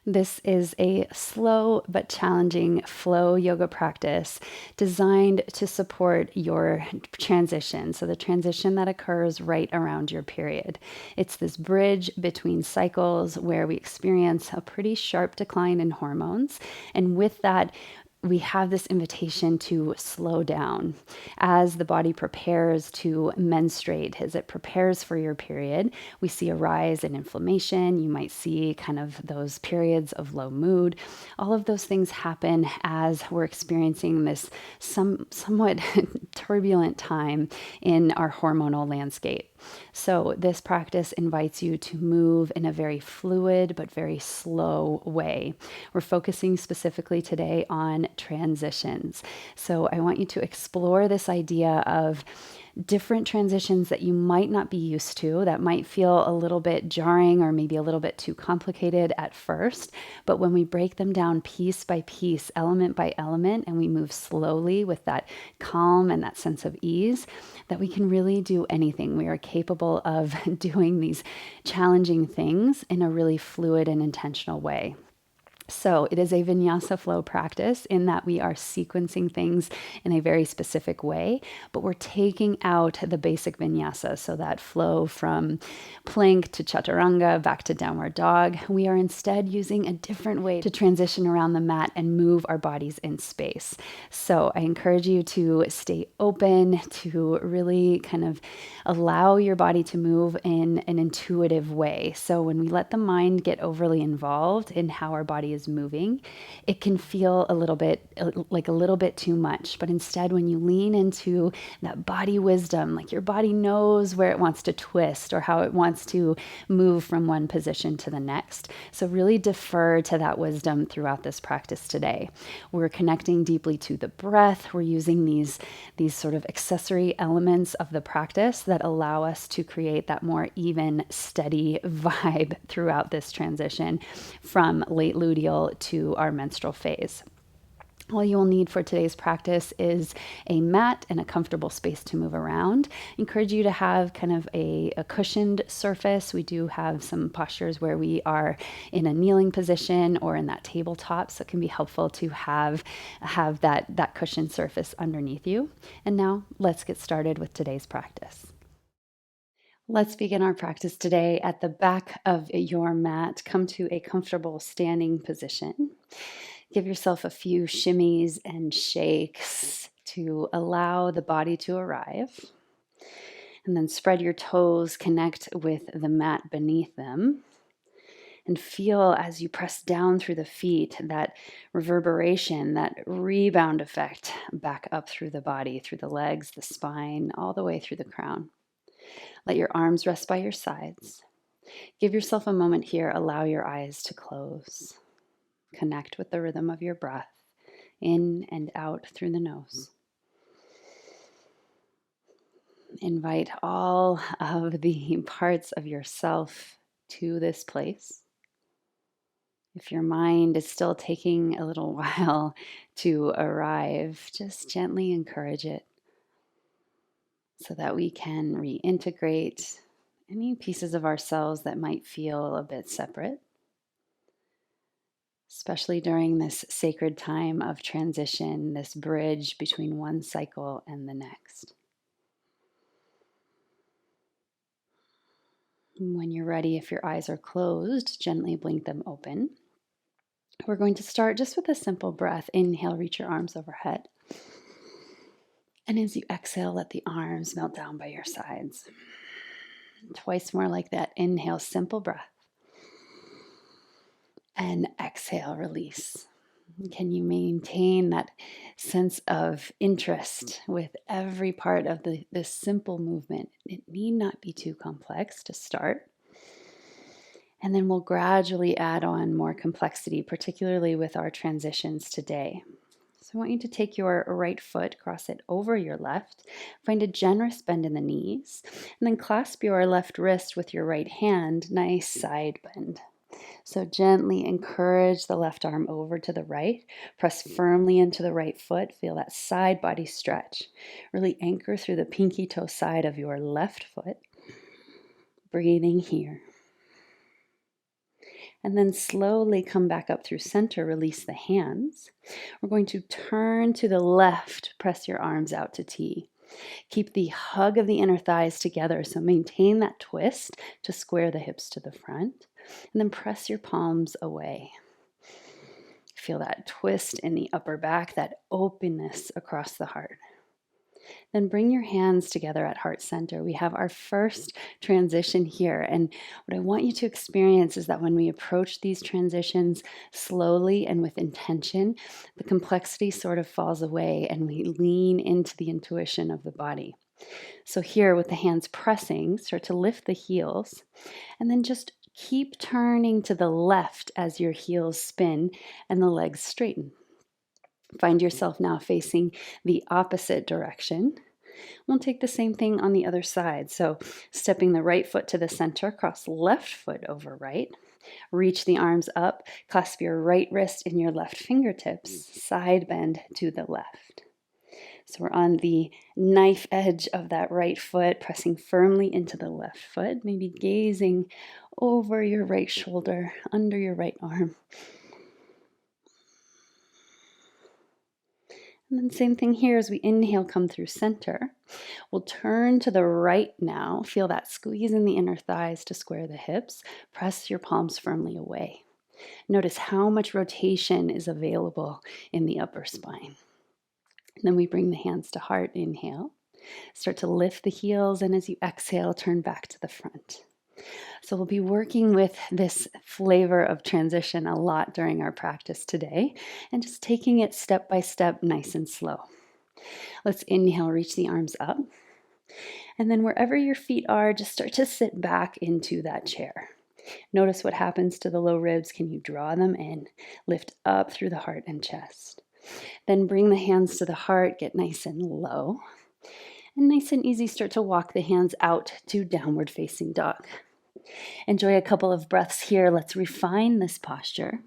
This is a slow but challenging flow yoga practice designed to support your transition. So, the transition that occurs right around your period. It's this bridge between cycles where we experience a pretty sharp decline in hormones. And with that, we have this invitation to slow down as the body prepares to menstruate, as it prepares for your period. We see a rise in inflammation. You might see kind of those periods of low mood. All of those things happen as we're experiencing this somewhat turbulent time in our hormonal landscape. So, this practice invites you to move in a very fluid but very slow way. We're focusing specifically today on transitions. So, I want you to explore this idea of different transitions that you might not be used to, that might feel a little bit jarring or maybe a little bit too complicated at first. But when we break them down piece by piece, element by element, and we move slowly with that calm and that sense of ease, that we can really do anything. We are capable of doing these challenging things in a really fluid and intentional way. So it is a vinyasa flow practice in that we are sequencing things in a very specific way, but we're taking out the basic vinyasa. So that flow from plank to chaturanga back to downward dog. We are instead using a different way to transition around the mat and move our bodies in space. So I encourage you to stay open, to really kind of allow your body to move in an intuitive way. So when we let the mind get overly involved in how our body is moving, it can feel a little bit like a little bit too much. But instead, when you lean into that body wisdom, like your body knows where it wants to twist or how it wants to move from one position to the next. So really defer to that wisdom throughout this practice today. We're connecting deeply to the breath. We're using these sort of accessory elements of the practice that allow us to create that more even, steady vibe throughout this transition from late luteal to our menstrual phase. All you will need for today's practice is a mat and a comfortable space to move around. I encourage you to have kind of a cushioned surface. We do have some postures where we are in a kneeling position or in that tabletop, so it can be helpful to have that cushioned surface underneath you. And now let's get started with today's practice. Let's begin our practice today at the back of your mat. Come to a comfortable standing position. Give yourself a few shimmies and shakes to allow the body to arrive. And then spread your toes, connect with the mat beneath them. And feel as you press down through the feet that reverberation, that rebound effect back up through the body, through the legs, the spine, all the way through the crown. Let your arms rest by your sides. Give yourself a moment here. Allow your eyes to close. Connect with the rhythm of your breath in and out through the nose. Invite all of the parts of yourself to this place. If your mind is still taking a little while to arrive, just gently encourage it so that we can reintegrate any pieces of ourselves that might feel a bit separate, especially during this sacred time of transition, this bridge between one cycle and the next. When you're ready, if your eyes are closed, gently blink them open. We're going to start just with a simple breath. Inhale, reach your arms overhead. And as you exhale, let the arms melt down by your sides. Twice more like that. Inhale, simple breath. And exhale, release. Can you maintain that sense of interest with every part of this simple movement? It need not be too complex to start. And then we'll gradually add on more complexity, particularly with our transitions today. So I want you to take your right foot, cross it over your left, find a generous bend in the knees, and then clasp your left wrist with your right hand, nice side bend. So gently encourage the left arm over to the right. Press firmly into the right foot. Feel that side body stretch. Really anchor through the pinky toe side of your left foot. Breathing here. And then slowly come back up through center. Release the hands. We're going to turn to the left. Press your arms out to T. Keep the hug of the inner thighs together. So maintain that twist to square the hips to the front. And then press your palms away. Feel that twist in the upper back, that openness across the heart. Then bring your hands together at heart center. We have our first transition here. And what I want you to experience is that when we approach these transitions slowly and with intention, the complexity sort of falls away and we lean into the intuition of the body. So here with the hands pressing, start to lift the heels and then just keep turning to the left as your heels spin and the legs straighten. Find yourself now facing the opposite direction. We'll take the same thing on the other side. So stepping the right foot to the center, cross left foot over right. Reach the arms up, clasp your right wrist in your left fingertips, side bend to the left. So we're on the knife edge of that right foot, pressing firmly into the left foot, maybe gazing over your right shoulder, under your right arm. And then same thing here as we inhale, come through center. We'll turn to the right now. Feel that squeeze in the inner thighs to square the hips. Press your palms firmly away. Notice how much rotation is available in the upper spine. And then we bring the hands to heart. Inhale. Start to lift the heels, and as you exhale, turn back to the front. So we'll be working with this flavor of transition a lot during our practice today, and just taking it step by step, nice and slow. Let's inhale, reach the arms up. And then wherever your feet are, just start to sit back into that chair. Notice what happens to the low ribs. Can you draw them in? Lift up through the heart and chest. Then bring the hands to the heart, get nice and low. And nice and easy, start to walk the hands out to downward facing dog. Enjoy a couple of breaths here. Let's refine this posture.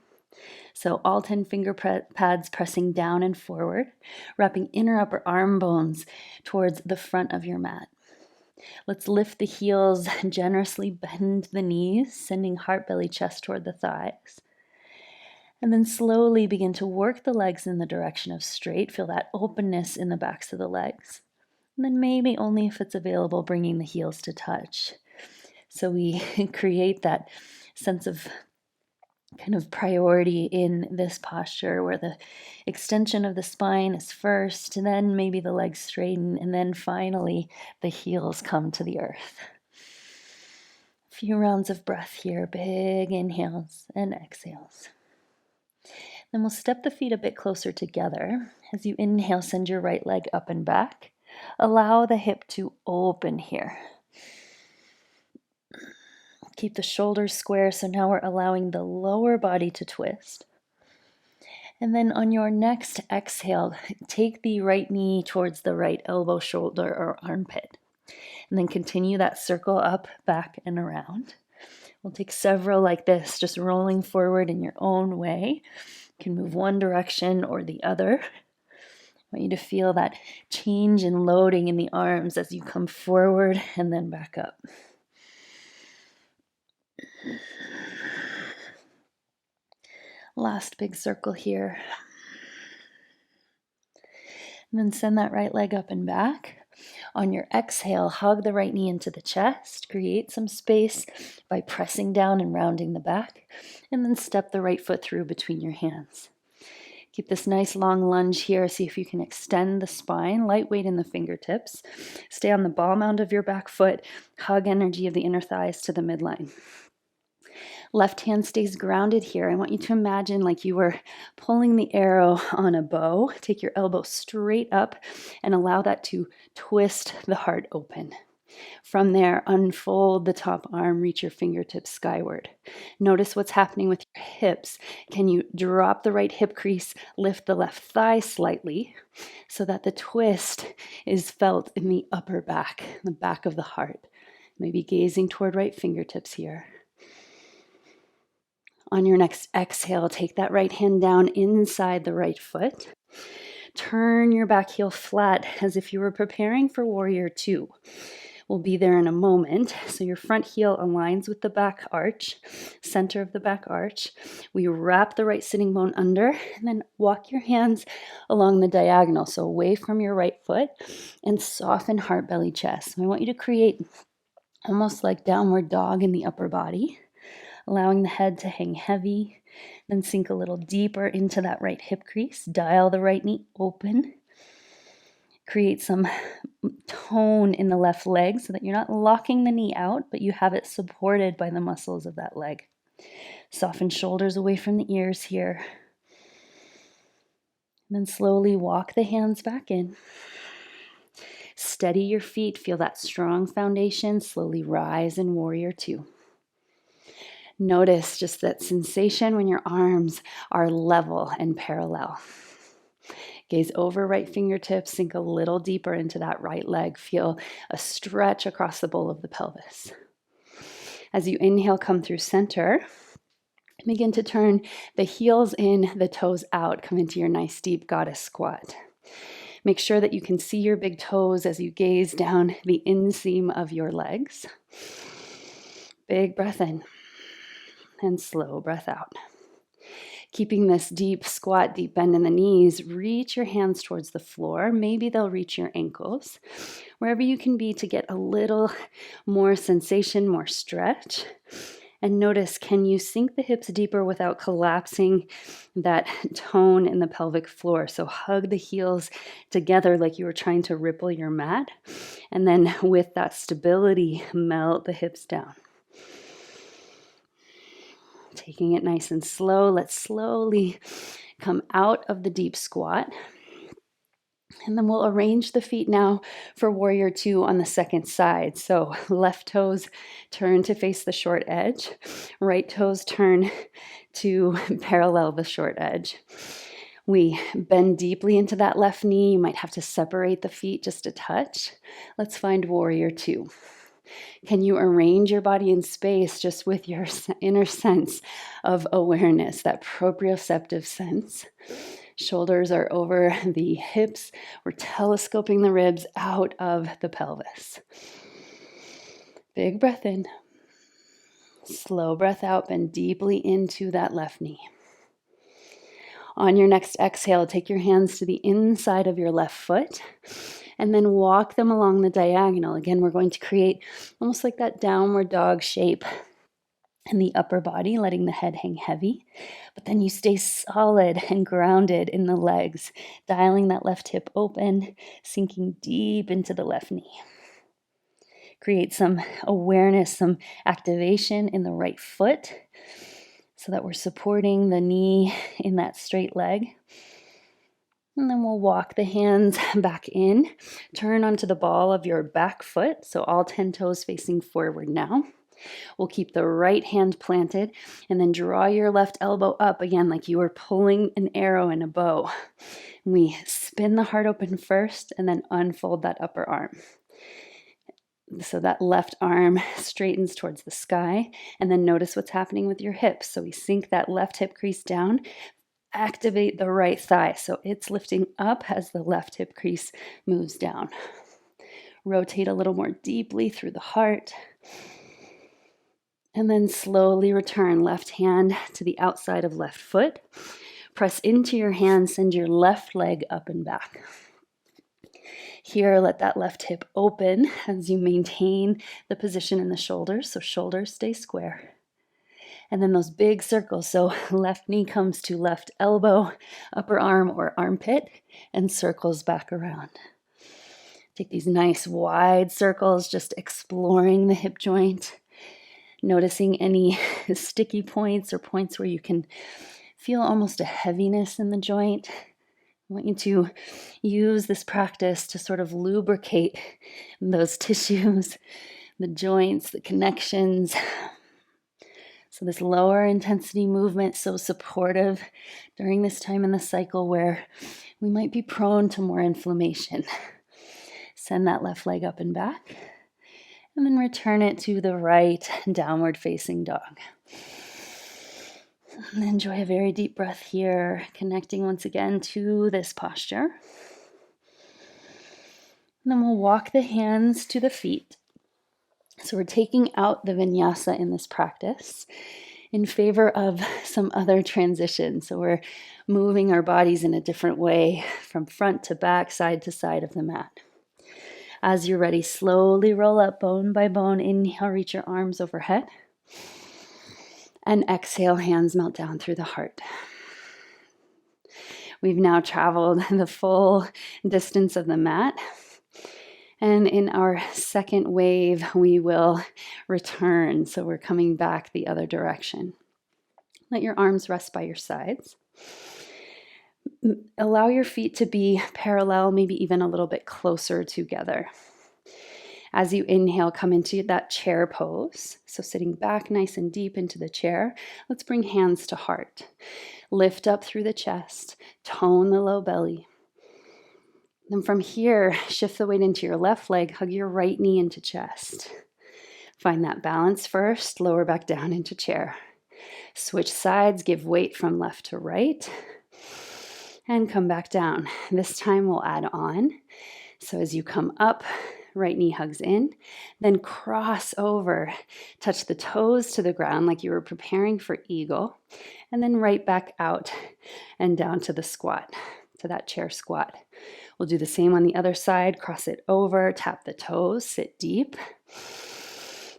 So all 10 finger pads pressing down and forward, wrapping inner upper arm bones towards the front of your mat. Let's lift the heels, generously bend the knees, sending heart, belly, chest toward the thighs. And then slowly begin to work the legs in the direction of straight. Feel that openness in the backs of the legs. And then maybe only if it's available, bringing the heels to touch. So we create that sense of kind of priority in this posture where the extension of the spine is first, and then maybe the legs straighten, and then finally the heels come to the earth. A few rounds of breath here, big inhales and exhales. Then we'll step the feet a bit closer together. As you inhale, send your right leg up and back. Allow the hip to open here. Keep the shoulders square, so now we're allowing the lower body to twist. And then on your next exhale, take the right knee towards the right elbow, shoulder, or armpit. And then continue that circle up, back, and around. We'll take several like this, just rolling forward in your own way. You can move one direction or the other. I want you to feel that change in loading in the arms as you come forward and then back up. Last big circle here. And then send that right leg up and back. On your exhale, hug the right knee into the chest. Create some space by pressing down and rounding the back. And then step the right foot through between your hands. Keep this nice long lunge here. See if you can extend the spine, light weight in the fingertips. Stay on the ball mound of your back foot. Hug energy of the inner thighs to the midline. Left hand stays grounded here. I want you to imagine like you were pulling the arrow on a bow. Take your elbow straight up and allow that to twist the heart open. From there, unfold the top arm, reach your fingertips skyward. Notice what's happening with your hips. Can you drop the right hip crease, lift the left thigh slightly so that the twist is felt in the upper back, the back of the heart. Maybe gazing toward right fingertips here. On your next exhale, take that right hand down inside the right foot. Turn your back heel flat as if you were preparing for warrior two. We'll be there in a moment. So your front heel aligns with the back arch, center of the back arch. We wrap the right sitting bone under and then walk your hands along the diagonal, so away from your right foot, and soften heart, belly, chest. So I want you to create almost like downward dog in the upper body, allowing the head to hang heavy, then sink a little deeper into that right hip crease. Dial the right knee open. Create some tone in the left leg so that you're not locking the knee out, but you have it supported by the muscles of that leg. Soften shoulders away from the ears here. And then slowly walk the hands back in. Steady your feet. Feel that strong foundation. Slowly rise in warrior two. Notice just that sensation when your arms are level and parallel. Gaze over right fingertips, sink a little deeper into that right leg. Feel a stretch across the bowl of the pelvis. As you inhale, come through center. Begin to turn the heels in, the toes out. Come into your nice deep goddess squat. Make sure that you can see your big toes as you gaze down the inseam of your legs. Big breath in and slow breath out. Keeping this deep squat, deep bend in the knees, reach your hands towards the floor. Maybe they'll reach your ankles. Wherever you can be to get a little more sensation, more stretch. And notice, can you sink the hips deeper without collapsing that tone in the pelvic floor? So hug the heels together like you were trying to ripple your mat. And then with that stability, melt the hips down. Taking it nice and slow, let's slowly come out of the deep squat. And then we'll arrange the feet now for warrior two on the second side. So left toes turn to face the short edge. Right toes turn to parallel the short edge. We bend deeply into that left knee. You might have to separate the feet just a touch. Let's find warrior two. Can you arrange your body in space just with your inner sense of awareness, that proprioceptive sense? Shoulders are over the hips. We're telescoping the ribs out of the pelvis. Big breath in. Slow breath out. Bend deeply into that left knee. On your next exhale, take your hands to the inside of your left foot and then walk them along the diagonal. Again, we're going to create almost like that downward dog shape in the upper body, letting the head hang heavy. But then you stay solid and grounded in the legs, dialing that left hip open, sinking deep into the left knee. Create some awareness, some activation in the right foot so that we're supporting the knee in that straight leg. And then we'll walk the hands back in. Turn onto the ball of your back foot, so all 10 toes facing forward now. We'll keep the right hand planted and then draw your left elbow up again like you were pulling an arrow in a bow. We spin the heart open first and then unfold that upper arm. So that left arm straightens towards the sky, and then notice what's happening with your hips. So we sink that left hip crease down, activate the right thigh. So it's lifting up as the left hip crease moves down. Rotate a little more deeply through the heart. And then slowly return left hand to the outside of left foot. Press into your hand, send your left leg up and back. Here, let that left hip open as you maintain the position in the shoulders, so shoulders stay square. And then those big circles, so left knee comes to left elbow, upper arm or armpit, and circles back around. Take these nice wide circles, just exploring the hip joint, noticing any sticky points or points where you can feel almost a heaviness in the joint. I want you to use this practice to sort of lubricate those tissues, the joints, the connections. So this lower intensity movement, so supportive during this time in the cycle where we might be prone to more inflammation. Send that left leg up and back, and then return it to the right, downward facing dog. And enjoy a very deep breath here, connecting once again to this posture. And then we'll walk the hands to the feet. So we're taking out the vinyasa in this practice in favor of some other transition. So we're moving our bodies in a different way from front to back, side to side of the mat. As you're ready, slowly roll up bone by bone. Inhale, reach your arms overhead. And exhale, hands melt down through the heart. We've now traveled the full distance of the mat. And in our second wave, we will return. So we're coming back the other direction. Let your arms rest by your sides. Allow your feet to be parallel, maybe even a little bit closer together. As you inhale, come into that chair pose. So sitting back nice and deep into the chair. Let's bring hands to heart. Lift up through the chest. Tone the low belly. Then from here, shift the weight into your left leg. Hug your right knee into chest. Find that balance first. Lower back down into chair. Switch sides. Give weight from left to right. And come back down. This time we'll add on. So as you come up, right knee hugs in, then cross over, touch the toes to the ground like you were preparing for eagle, and then right back out and down to the squat, to that chair squat. We'll do the same on the other side, cross it over, tap the toes, sit deep,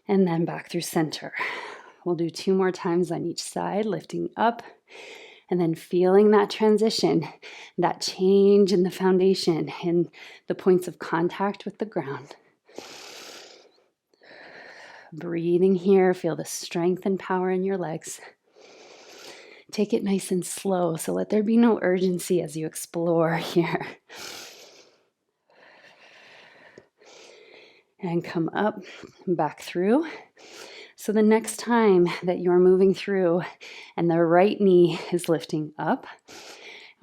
and then back through center. We'll do 2 more times on each side, lifting up, and then feeling that transition, that change in the foundation and the points of contact with the ground. Breathing here, feel the strength and power in your legs. Take it nice and slow, so let there be no urgency as you explore here. And come up, back through. So the next time that you're moving through and the right knee is lifting up, I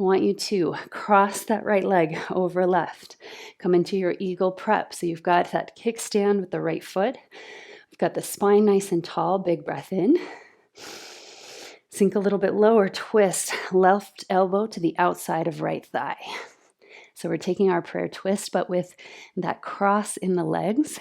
want you to cross that right leg over left. Come into your eagle prep. So you've got that kickstand with the right foot. We've got the spine nice and tall. Big breath in. Sink a little bit lower. Twist left elbow to the outside of right thigh. So we're taking our prayer twist, but with that cross in the legs.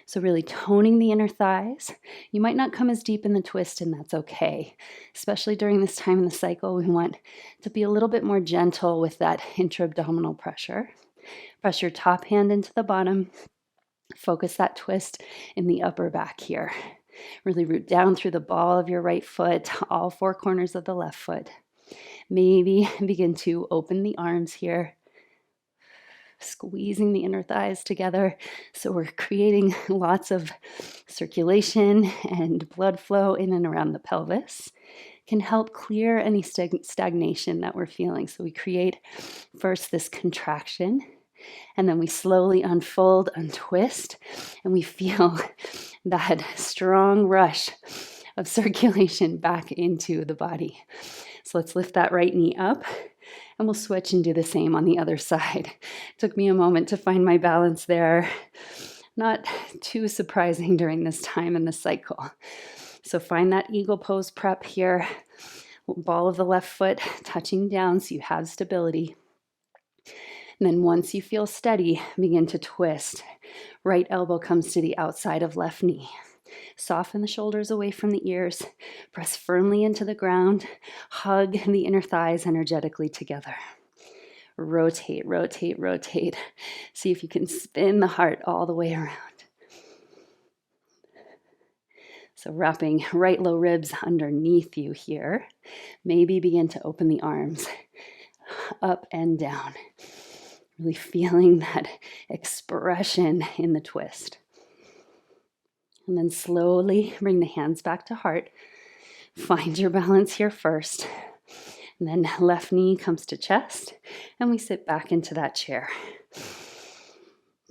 So really toning the inner thighs. You might not come as deep in the twist, and that's okay. Especially during this time in the cycle, we want to be a little bit more gentle with that intra-abdominal pressure. Press your top hand into the bottom. Focus that twist in the upper back here. Really root down through the ball of your right foot, all 4 corners of the left foot. Maybe begin to open the arms here. Squeezing the inner thighs together. So we're creating lots of circulation and blood flow in and around the pelvis. Can help clear any stagnation that we're feeling. So we create first this contraction, and then we slowly unfold, untwist, and we feel that strong rush of circulation back into the body. So let's lift that right knee up. And we'll switch and do the same on the other side. It took me a moment to find my balance there. Not too surprising during this time in the cycle. So find that eagle pose prep here. Ball of the left foot touching down so you have stability. And then once you feel steady, begin to twist. Right elbow comes to the outside of left knee. Soften the shoulders away from the ears. Press firmly into the ground. Hug the inner thighs energetically together. Rotate, rotate, rotate. See if you can spin the heart all the way around. So wrapping right low ribs underneath you here. Maybe begin to open the arms up and down. Really feeling that expression in the twist. And then slowly bring the hands back to heart. Find your balance here first. And then left knee comes to chest. And we sit back into that chair.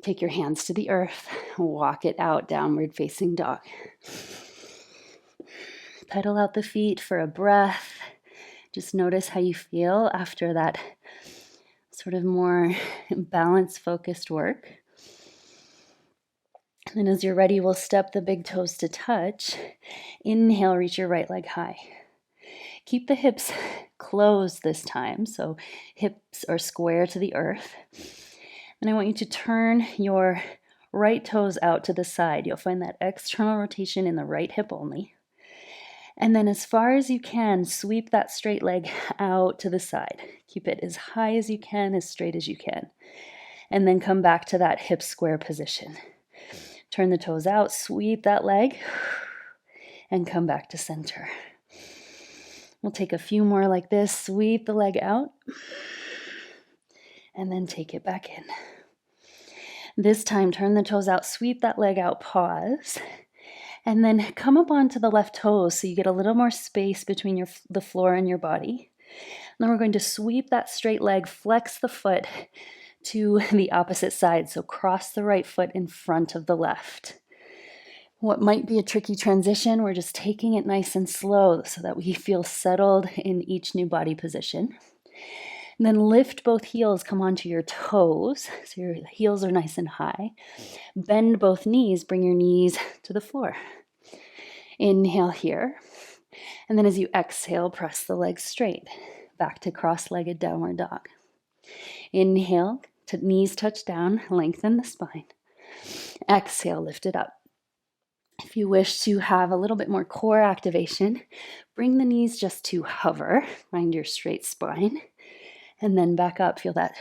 Take your hands to the earth. Walk it out, downward facing dog. Pedal out the feet for a breath. Just notice how you feel after that sort of more balance-focused work. And then as you're ready, we'll step the big toes to touch. Inhale, reach your right leg high. Keep the hips closed this time, so hips are square to the earth. And I want you to turn your right toes out to the side. You'll find that external rotation in the right hip only. And then as far as you can, sweep that straight leg out to the side. Keep it as high as you can, as straight as you can. And then come back to that hip square position. Turn the toes out, sweep that leg, and come back to center. We'll take a few more like this. Sweep the leg out, and then take it back in. This time, turn the toes out, sweep that leg out, pause, and then come up onto the left toes so you get a little more space between the floor and your body. And then we're going to sweep that straight leg, flex the foot to the opposite side. So cross the right foot in front of the left. What might be a tricky transition, we're just taking it nice and slow so that we feel settled in each new body position. And then lift both heels, come onto your toes, so your heels are nice and high. Bend both knees, bring your knees to the floor. Inhale here. And then as you exhale, press the legs straight. Back to cross-legged downward dog. Inhale, knees touch down, lengthen the spine. Exhale, lift it up. If you wish to have a little bit more core activation, bring the knees just to hover, find your straight spine. And then back up, feel that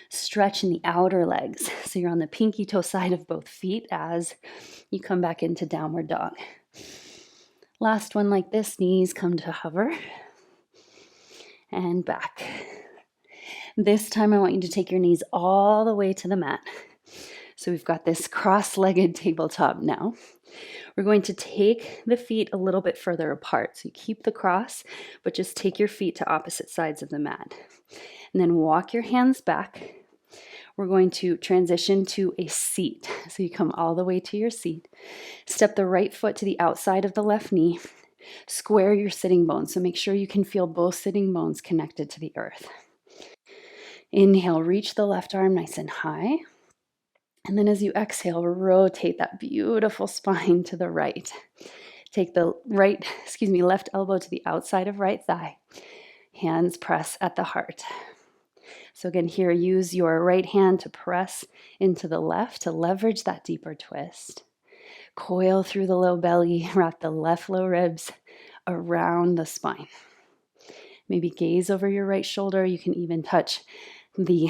stretch in the outer legs. So you're on the pinky toe side of both feet as you come back into downward dog. Last one like this, knees come to hover and back. This time I want you to take your knees all the way to the mat. So we've got this cross-legged tabletop now. We're going to take the feet a little bit further apart. So you keep the cross, but just take your feet to opposite sides of the mat. And then walk your hands back. We're going to transition to a seat. So you come all the way to your seat. Step the right foot to the outside of the left knee. Square your sitting bones. So make sure you can feel both sitting bones connected to the earth. Inhale, reach the left arm nice and high. And then as you exhale, rotate that beautiful spine to the right. Take the left elbow to the outside of right thigh. Hands press at the heart. So again, here, use your right hand to press into the left to leverage that deeper twist. Coil through the low belly, wrap the left low ribs around the spine. Maybe gaze over your right shoulder. You can even touch the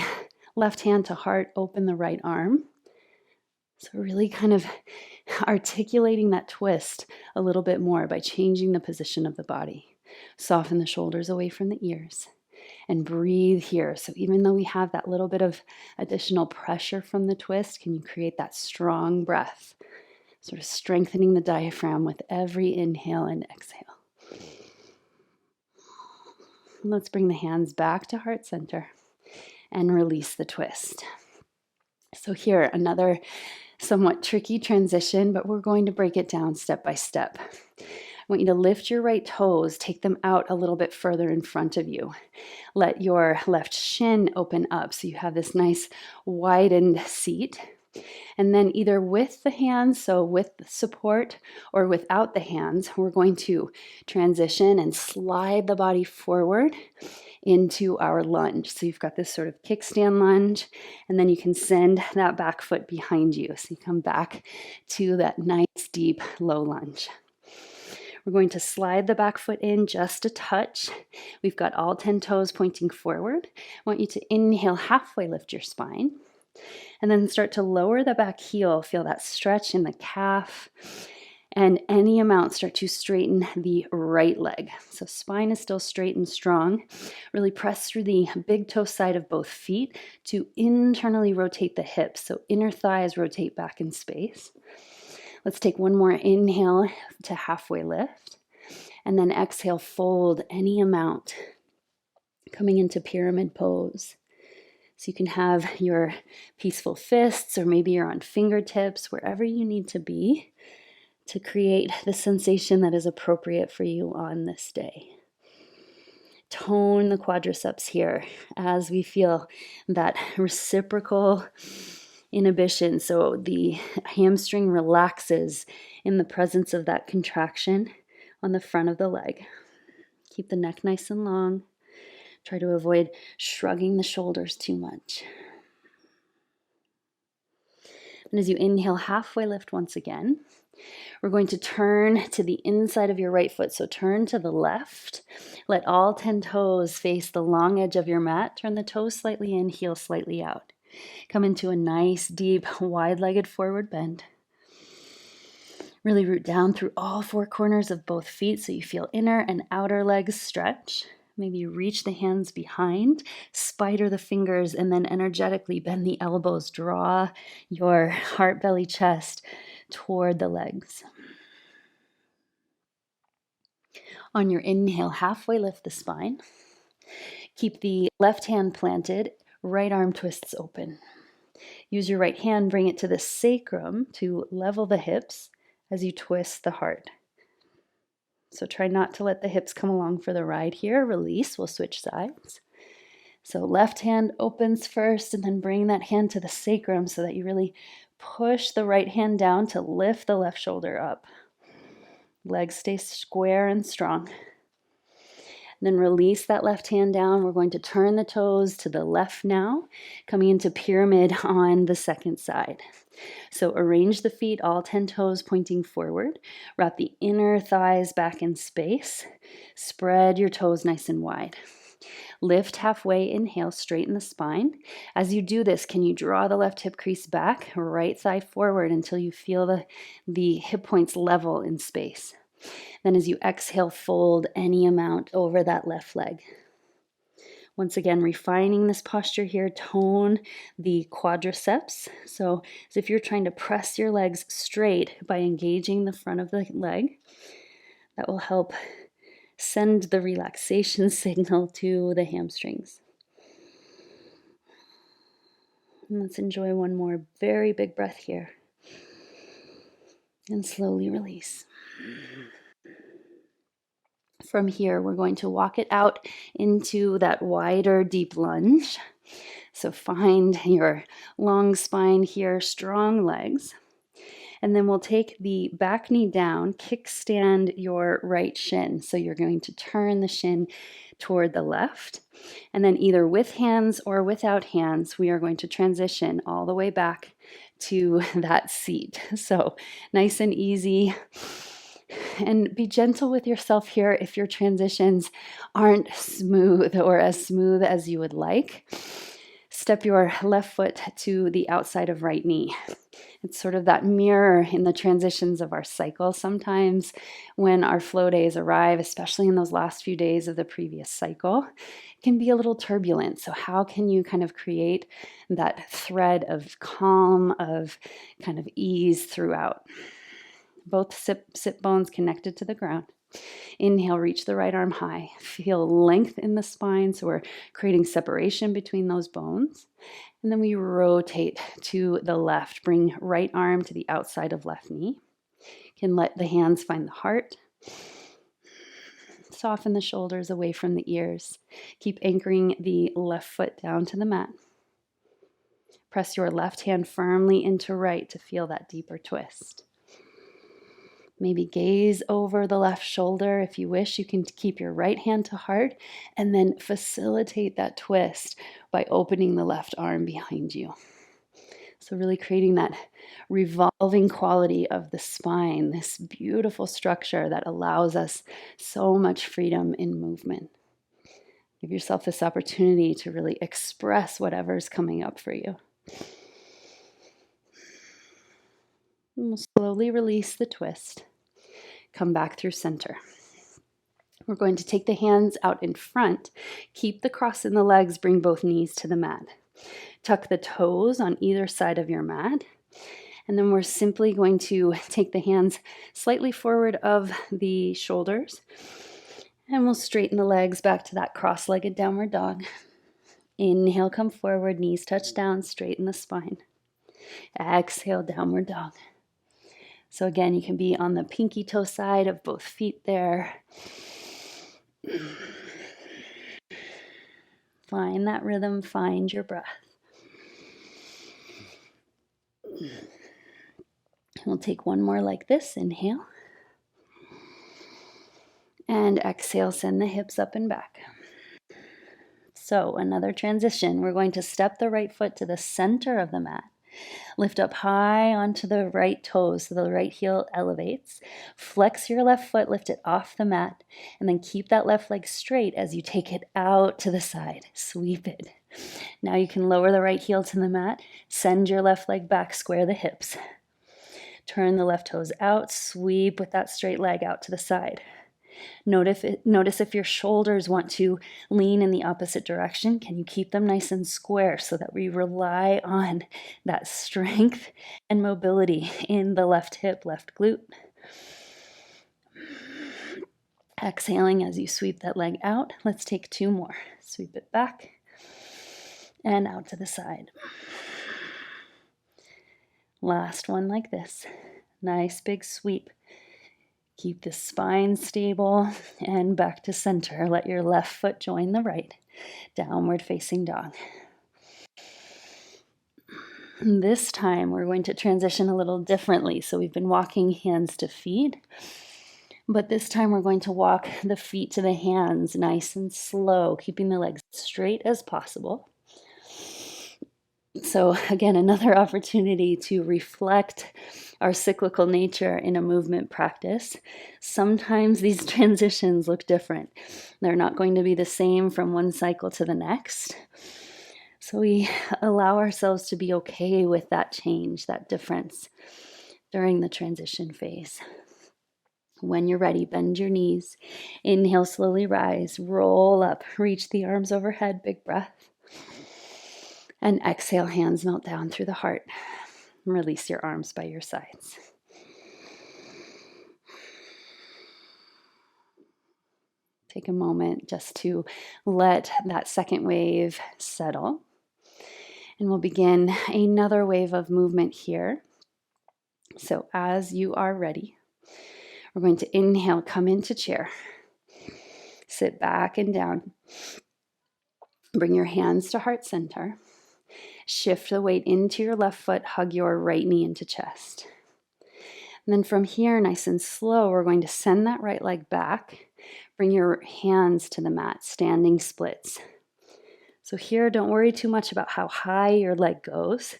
left hand to heart, open the right arm. So really kind of articulating that twist a little bit more by changing the position of the body. Soften the shoulders away from the ears and breathe here. So even though we have that little bit of additional pressure from the twist, can you create that strong breath, sort of strengthening the diaphragm with every inhale and exhale. And let's bring the hands back to heart center and release the twist. So here, another somewhat tricky transition, but we're going to break it down step by step. I want you to lift your right toes, take them out a little bit further in front of you. Let your left shin open up so you have this nice widened seat. And then either with the hands, so with support, or without the hands, we're going to transition and slide the body forward into our lunge. So you've got this sort of kickstand lunge, and then you can send that back foot behind you. So you come back to that nice deep low lunge. We're going to slide the back foot in just a touch. We've got all 10 toes pointing forward. I want you to inhale, halfway lift your spine, and then start to lower the back heel. Feel that stretch in the calf, and any amount start to straighten the right leg. So spine is still straight and strong. Really press through the big toe side of both feet to internally rotate the hips. So inner thighs rotate back in space. Let's take one more inhale to halfway lift, and then exhale, fold any amount, coming into pyramid pose. So you can have your peaceful fists, or maybe you're on fingertips, wherever you need to be to create the sensation that is appropriate for you on this day. Tone the quadriceps here as we feel that reciprocal inhibition. So the hamstring relaxes in the presence of that contraction on the front of the leg. Keep the neck nice and long. Try to avoid shrugging the shoulders too much. And as you inhale, halfway lift once again. We're going to turn to the inside of your right foot. So turn to the left. Let all 10 toes face the long edge of your mat. Turn the toes slightly in, heel slightly out. Come into a nice, deep, wide-legged forward bend. Really root down through all four corners of both feet so you feel inner and outer legs stretch. Maybe reach the hands behind, spider the fingers, and then energetically bend the elbows. Draw your heart, belly, chest toward the legs. On your inhale, halfway lift the spine. Keep the left hand planted, right arm twists open. Use your right hand, bring it to the sacrum to level the hips as you twist the heart. So try not to let the hips come along for the ride here. Release, we'll switch sides. So left hand opens first, and then bring that hand to the sacrum so that you really push the right hand down to lift the left shoulder up. Legs stay square and strong. Then release that left hand down. We're going to turn the toes to the left now, coming into pyramid on the second side. So arrange the feet, all 10 toes pointing forward. Wrap the inner thighs back in space. Spread your toes nice and wide. Lift halfway, inhale, straighten the spine. As you do this, can you draw the left hip crease back, right thigh forward until you feel the hip points level in space. Then as you exhale, fold any amount over that left leg. Once again, refining this posture here, tone the quadriceps. So as if you're trying to press your legs straight by engaging the front of the leg. That will help send the relaxation signal to the hamstrings. And let's enjoy one more very big breath here. And slowly release. From here, we're going to walk it out into that wider, deep lunge. So find your long spine here, strong legs. And then we'll take the back knee down, kickstand your right shin. So you're going to turn the shin toward the left. And then either with hands or without hands, we are going to transition all the way back to that seat. So nice and easy. And be gentle with yourself here if your transitions aren't smooth or as smooth as you would like. Step your left foot to the outside of right knee. It's sort of that mirror in the transitions of our cycle. Sometimes when our flow days arrive, especially in those last few days of the previous cycle, it can be a little turbulent. So how can you kind of create that thread of calm, of kind of ease throughout? Both sit bones connected to the ground. Inhale, reach the right arm high. Feel length in the spine, so we're creating separation between those bones. And then we rotate to the left. Bring right arm to the outside of left knee. You can let the hands find the heart. Soften the shoulders away from the ears. Keep anchoring the left foot down to the mat. Press your left hand firmly into right to feel that deeper twist. Maybe gaze over the left shoulder. If you wish, you can keep your right hand to heart and then facilitate that twist by opening the left arm behind you. So really creating that revolving quality of the spine, this beautiful structure that allows us so much freedom in movement. Give yourself this opportunity to really express whatever's coming up for you. And we'll slowly release the twist. Come back through center. We're going to take the hands out in front. Keep the cross in the legs. Bring both knees to the mat. Tuck the toes on either side of your mat. And then we're simply going to take the hands slightly forward of the shoulders. And we'll straighten the legs back to that cross-legged downward dog. Inhale, come forward. Knees touch down. Straighten the spine. Exhale, downward dog. So again, you can be on the pinky toe side of both feet there. Find that rhythm, find your breath. We'll take one more like this. Inhale. And exhale, send the hips up and back. So another transition. We're going to step the right foot to the center of the mat. Lift up high onto the right toes so the right heel elevates. Flex your left foot, lift it off the mat, and then keep that left leg straight as you take it out to the side. Sweep it. Now you can lower the right heel to the mat, send your left leg back, square the hips. Turn the left toes out, sweep with that straight leg out to the side. Notice if your shoulders want to lean in the opposite direction. Can you keep them nice and square so that we rely on that strength and mobility in the left hip, left glute? Exhaling as you sweep that leg out. Let's take 2 more. Sweep it back and out to the side. Last one like this. Nice big sweep. Keep the spine stable and back to center. Let your left foot join the right. Downward facing dog. This time we're going to transition a little differently. So we've been walking hands to feet, but this time we're going to walk the feet to the hands nice and slow, keeping the legs straight as possible. So again, another opportunity to reflect our cyclical nature in a movement practice. Sometimes these transitions look different. They're not going to be the same from one cycle to the next. So we allow ourselves to be okay with that change, that difference during the transition phase. When you're ready, bend your knees. Inhale, slowly rise, roll up, reach the arms overhead, big breath. And exhale, hands melt down through the heart. Release your arms by your sides. Take a moment just to let that second wave settle. And we'll begin another wave of movement here. So as you are ready, we're going to inhale, come into chair. Sit back and down. Bring your hands to heart center. Shift the weight into your left foot, hug your right knee into chest. And then from here, nice and slow, we're going to send that right leg back. Bring your hands to the mat, standing splits. So here, don't worry too much about how high your leg goes,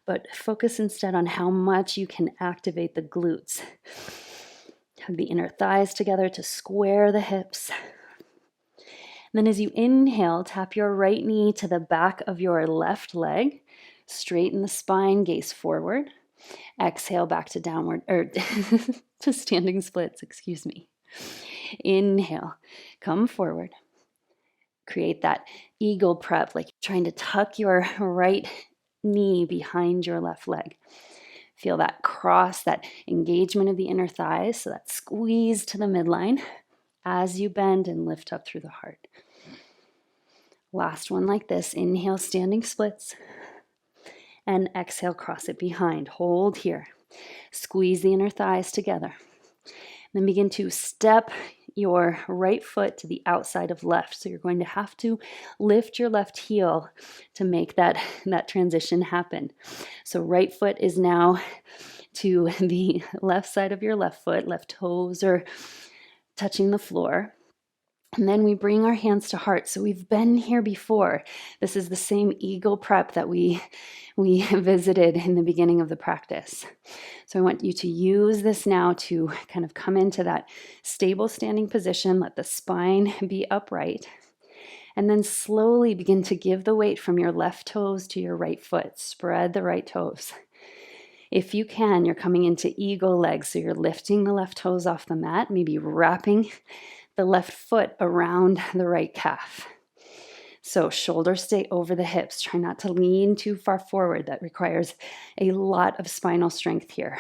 but focus instead on how much you can activate the glutes. Hug the inner thighs together to square the hips. And then as you inhale, tap your right knee to the back of your left leg, straighten the spine, gaze forward. Exhale back to downward, or to standing splits, excuse me. Inhale, come forward. Create that eagle prep, like you're trying to tuck your right knee behind your left leg. Feel that cross, that engagement of the inner thighs, so that squeeze to the midline as you bend and lift up through the heart. Last one like this. Inhale, standing splits. And exhale, cross it behind. Hold here. Squeeze the inner thighs together. Then begin to step your right foot to the outside of left. So you're going to have to lift your left heel to make that transition happen. So right foot is now to the left side of your left foot. Left toes are touching the floor. And then we bring our hands to heart. So we've been here before. This is the same eagle prep that we visited in the beginning of the practice. So I want you to use this now to kind of come into that stable standing position. Let the spine be upright. And then slowly begin to give the weight from your left toes to your right foot. Spread the right toes. If you can, you're coming into eagle legs. So you're lifting the left toes off the mat, maybe wrapping the left foot around the right calf. So shoulders stay over the hips. Try not to lean too far forward. That requires a lot of spinal strength here.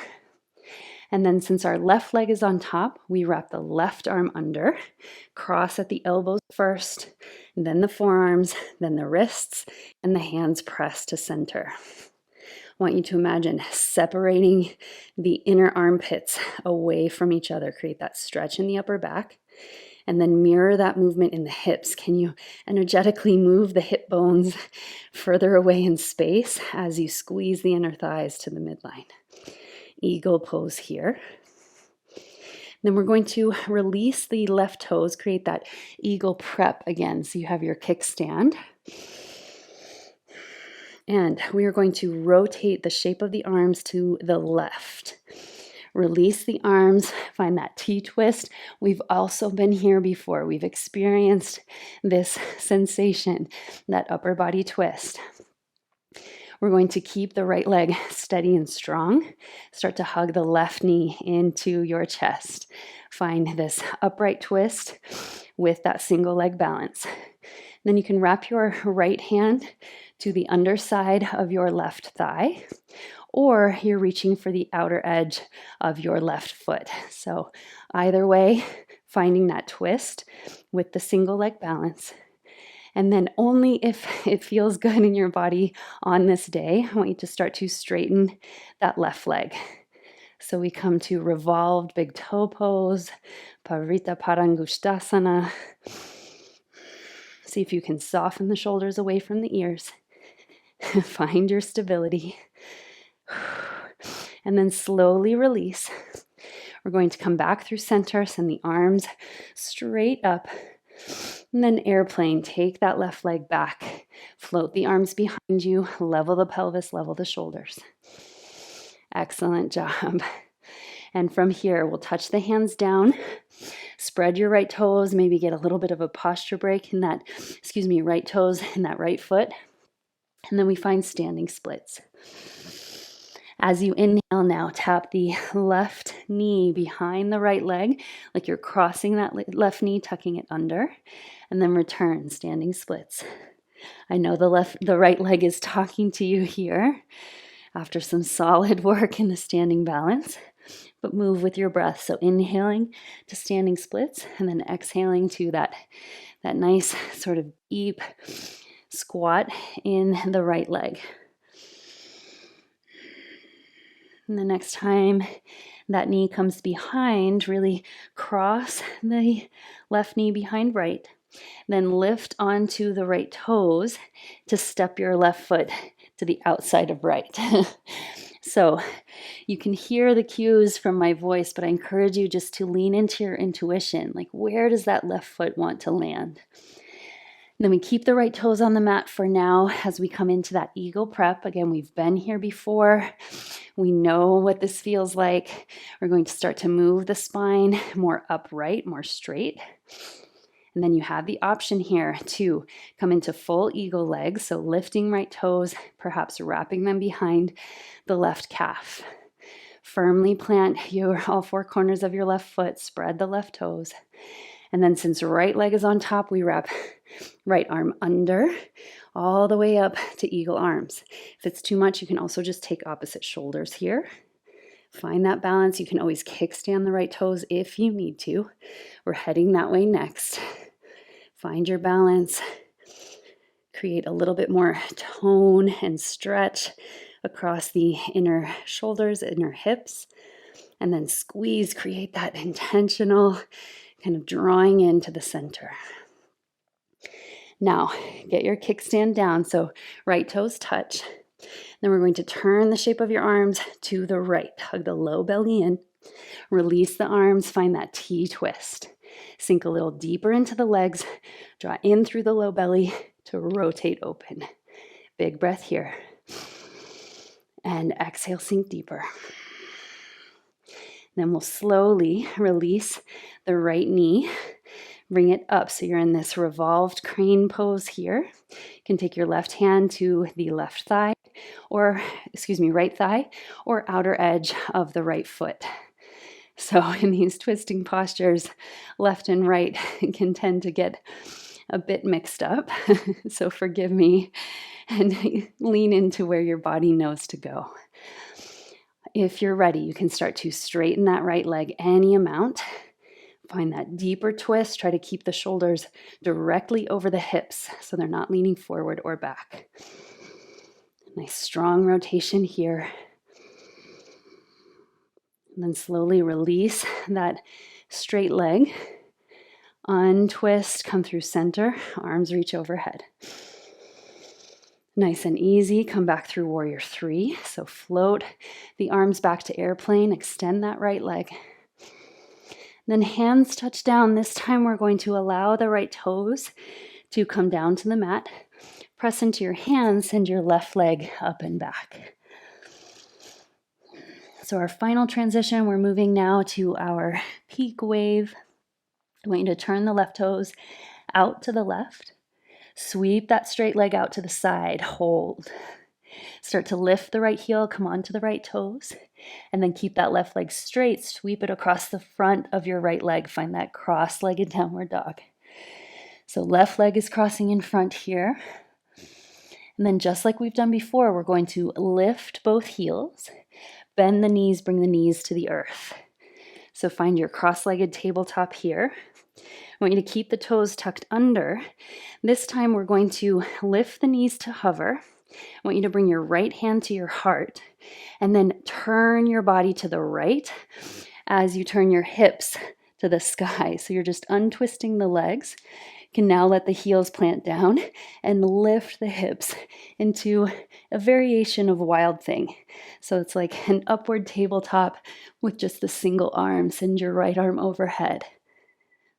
And then since our left leg is on top, we wrap the left arm under, cross at the elbows first, then the forearms, then the wrists, and the hands press to center. I want you to imagine separating the inner armpits away from each other. Create that stretch in the upper back. And then mirror that movement in the hips. Can you energetically move the hip bones further away in space as you squeeze the inner thighs to the midline? Eagle pose here. Then we're going to release the left toes, create that eagle prep again. So you have your kickstand. And we are going to rotate the shape of the arms to the left. Release the arms, find that T-twist. We've also been here before. We've experienced this sensation, that upper body twist. We're going to keep the right leg steady and strong. Start to hug the left knee into your chest. Find this upright twist with that single leg balance. Then you can wrap your right hand to the underside of your left thigh, or you're reaching for the outer edge of your left foot. So either way, finding that twist with the single leg balance. And then only if it feels good in your body on this day, I want you to start to straighten that left leg. So we come to revolved big toe pose, Parita Parangustasana. See if you can soften the shoulders away from the ears. Find your stability. And then slowly release. We're going to come back through center, send the arms straight up. And then airplane, take that left leg back. Float the arms behind you, level the pelvis, level the shoulders. Excellent job. And from here, we'll touch the hands down. Spread your right toes, maybe get a little bit of a posture break in that, right toes in that right foot. And then we find standing splits. As you inhale now, tap the left knee behind the right leg, like you're crossing that left knee, tucking it under, and then return, standing splits. I know the right leg is talking to you here after some solid work in the standing balance, but move with your breath. So inhaling to standing splits, and then exhaling to that nice sort of deep squat in the right leg. And the next time that knee comes behind, really cross the left knee behind right. Then lift onto the right toes to step your left foot to the outside of right. So you can hear the cues from my voice, but I encourage you just to lean into your intuition. Like, where does that left foot want to land? And then we keep the right toes on the mat for now as we come into that eagle prep. Again, we've been here before. We know what this feels like. We're going to start to move the spine more upright, more straight. And then you have the option here to come into full eagle legs. So lifting right toes, perhaps wrapping them behind the left calf. Firmly plant all four corners of your left foot, spread the left toes. And then since right leg is on top, we wrap right arm under all the way up to eagle arms. If it's too much, you can also just take opposite shoulders here. Find that balance. You can always kickstand the right toes if you need to. We're heading that way next. Find your balance. Create a little bit more tone and stretch across the inner shoulders, inner hips. And then squeeze, create that intentional kind of drawing into the center. Now, get your kickstand down. So right toes touch. Then we're going to turn the shape of your arms to the right. Hug the low belly in. Release the arms. Find that T-twist. Sink a little deeper into the legs. Draw in through the low belly to rotate open. Big breath here. And exhale, sink deeper. Then we'll slowly release the right knee. Bring it up so you're in this revolved crane pose here. You can take your left hand to the left thigh, right thigh, or outer edge of the right foot. So in these twisting postures, left and right can tend to get a bit mixed up. So forgive me and lean into where your body knows to go. If you're ready, you can start to straighten that right leg any amount. Find that deeper twist. Try to keep the shoulders directly over the hips so they're not leaning forward or back. Nice strong rotation here. And then slowly release that straight leg. Untwist, come through center, arms reach overhead. Nice and easy, come back through warrior three. So float the arms back to airplane, extend that right leg. Then hands touch down. This time we're going to allow the right toes to come down to the mat. Press into your hands, send your left leg up and back. So our final transition, we're moving now to our peak wave. I want you to turn the left toes out to the left. Sweep that straight leg out to the side. Hold. Start to lift the right heel, come onto the right toes, and then keep that left leg straight. Sweep it across the front of your right leg. Find that cross-legged downward dog. So left leg is crossing in front here. And then just like we've done before, we're going to lift both heels, bend the knees, bring the knees to the earth. So find your cross-legged tabletop here. I want you to keep the toes tucked under. This time we're going to lift the knees to hover. I want you to bring your right hand to your heart and then turn your body to the right as you turn your hips to the sky. So you're just untwisting the legs. You can now let the heels plant down and lift the hips into a variation of Wild Thing. So it's like an upward tabletop with just the single arm. Send your right arm overhead.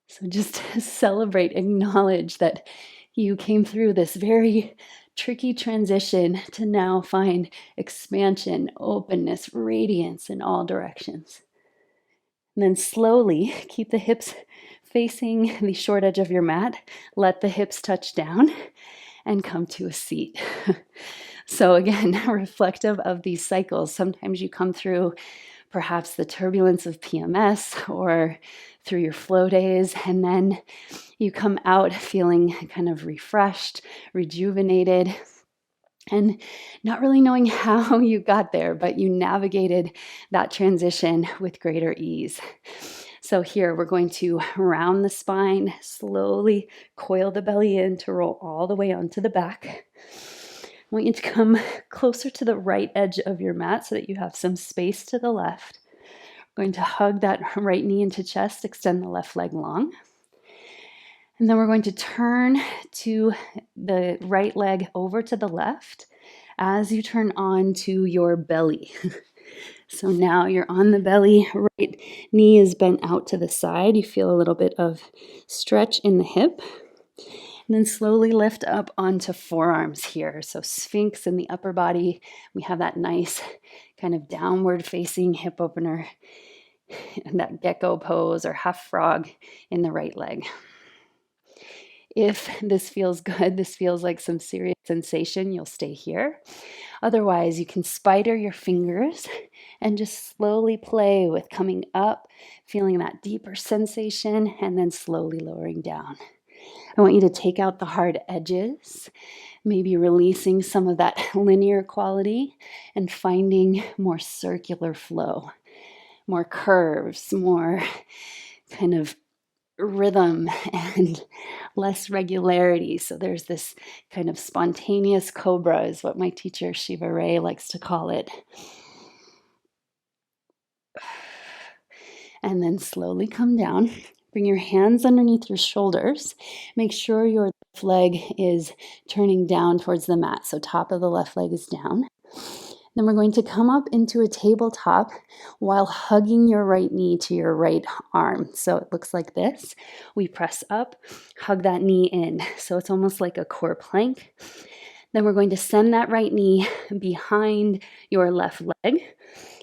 So just celebrate, acknowledge that you came through this very tricky transition to now find expansion, openness, radiance in all directions. And then slowly keep the hips facing the short edge of your mat. Let the hips touch down and come to a seat. So again, reflective of these cycles. Sometimes you come through perhaps the turbulence of PMS or through your flow days, and then you come out feeling kind of refreshed, rejuvenated, and not really knowing how you got there, but you navigated that transition with greater ease. So here we're going to round the spine, slowly coil the belly in to roll all the way onto the back. I want you to come closer to the right edge of your mat so that you have some space to the left. We're going to hug that right knee into chest, extend the left leg long. And then we're going to turn to the right leg over to the left as you turn on to your belly. So now you're on the belly, right knee is bent out to the side. You feel a little bit of stretch in the hip. And then slowly lift up onto forearms here. So Sphinx in the upper body. We have that nice kind of downward facing hip opener, and that gecko pose or half frog in the right leg. If this feels good, this feels like some serious sensation, you'll stay here. Otherwise, you can spider your fingers and just slowly play with coming up, feeling that deeper sensation, and then slowly lowering down. I want you to take out the hard edges, maybe releasing some of that linear quality and finding more circular flow, more curves, more kind of rhythm and less regularity. So there's this kind of spontaneous cobra is what my teacher Shiva Ray likes to call it. And then slowly come down. Bring your hands underneath your shoulders. Make sure your left leg is turning down towards the mat. So top of the left leg is down. Then we're going to come up into a tabletop while hugging your right knee to your right arm. So it looks like this. We press up, hug that knee in. So it's almost like a core plank. Then we're going to send that right knee behind your left leg.